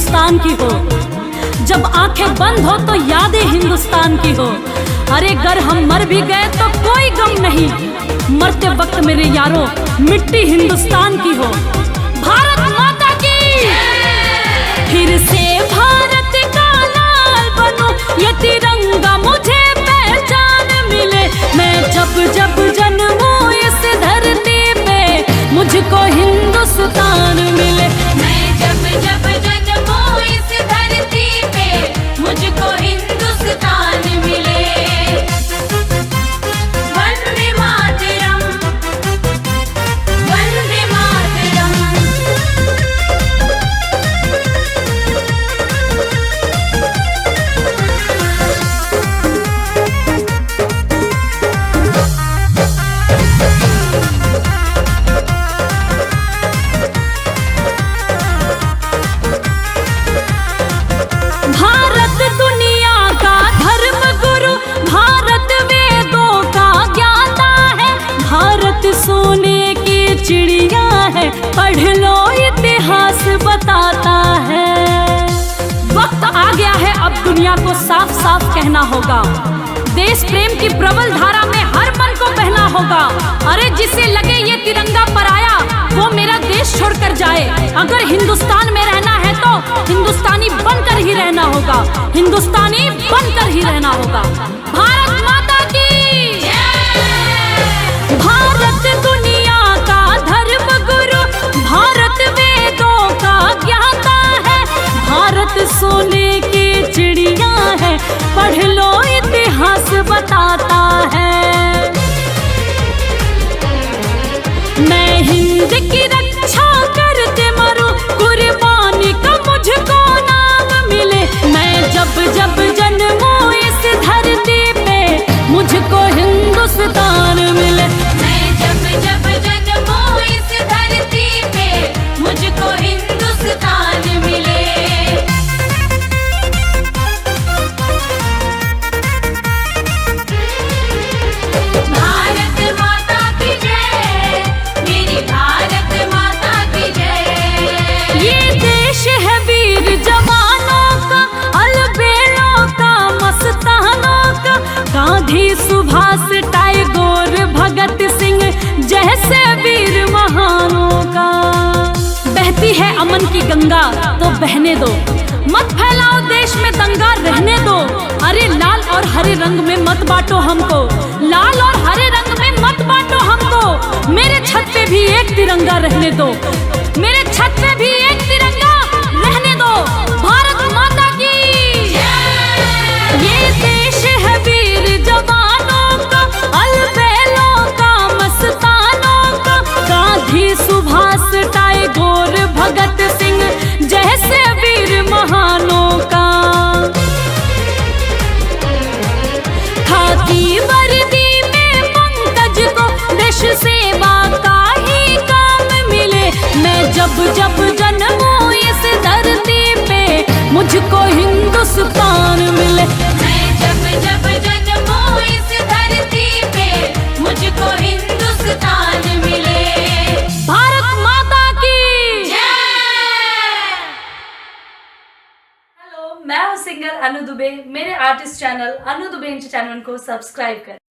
हिंदुस्तान की हो, जब आंखें बंद हो तो यादें हिंदुस्तान की हो। अरे अगर हम मर भी गए तो कोई गम नहीं, मरते वक्त मेरे यारों मिट्टी हिंदुस्तान की हो। भारत माता की फिर से भारत का लाल बनूं, ये तिरंगा मुझे पहचान मिले। मैं जब जब जन्मूं इस धरती पे, मुझको हिंदुस्तान मिले। मैं जब जब जन्मूं इस धरती पे, मुझको हिंदुस्तान मिले। वंदे मातरम, वंदे मातरम। भारत दुनिया का धर्म गुरु, भारत वेदों का ज्ञाता है। भारत सोने की चिड़िया है, पढ़ लो इतिहास बताता है। वक्त आ गया है अब दुनिया को साफ साफ कहना होगा, देश प्रेम की प्रबल धारा में हर मन को बहना होगा। अरे जिसे लगे ये तिरंगा पराया, वो मेरा देश छोड़कर जाए। अगर हिंदुस्तान में रहना है तो हिंदुस्तानी बनकर ही रहना होगा, हिंदुस्तानी बनकर ही रहना होगा। भारत माता की भारत दुनिया का धर्म गुरु, भारत वेदों का ज्ञाता है। भारत सोने की चिड़िया है, पढ़ लो इतिहास बताता है। मैं हिंद की रक्षा करते मरूं, कुर्बानी का मुझको नाम मिले। मैं जब जब जन्मूं इस धरती पे, मुझको हिंदुस्तान मिले। मैं जब जब जन्मूं इस धरती पे, मुझको हिंदुस्तान मिले। भारत माता की जय, मेरी भारत माता की जय। ये देश है वीर जवानों का, अलबेलों का, मस्तानों का। गांधी, सुभाष, टैगोर, भगत सिंह जैसे वीर महानों का। बहती है अमन की गंगा तो बहने दो, मत फैलाओ देश में दंगा रहने दो। अरे लाल और हरे रंग में मत बांटो हमको, लाल और हरे रंग में मत बांटो हमको। मेरे छत पे भी एक तिरंगा रहने दो, मेरे छत पे भी एक तिरंगा रहने दो। भारत माता की ये देश है वीर जवानों का, अलबेलों का, मस्तानों का। गांधी, सुभाष, टैगोर, भगत सिंह जैसे वीर महानों का। खाकी वर्दी में पंकज को देश सेवा का ही काम मिले। मैं जब जब जन्मूं इस धरती पे, मुझको हिंदुस्तान मिले। मैं जब जब जन्मूं इस धरती पे, मुझको हिंदुस्तान मिले। भारत माता की जय। हेलो, मैं हूँ सिंगर अनु दुबे। मेरे artist channel Anu Dubey entertainment को सब्सक्राइब करें।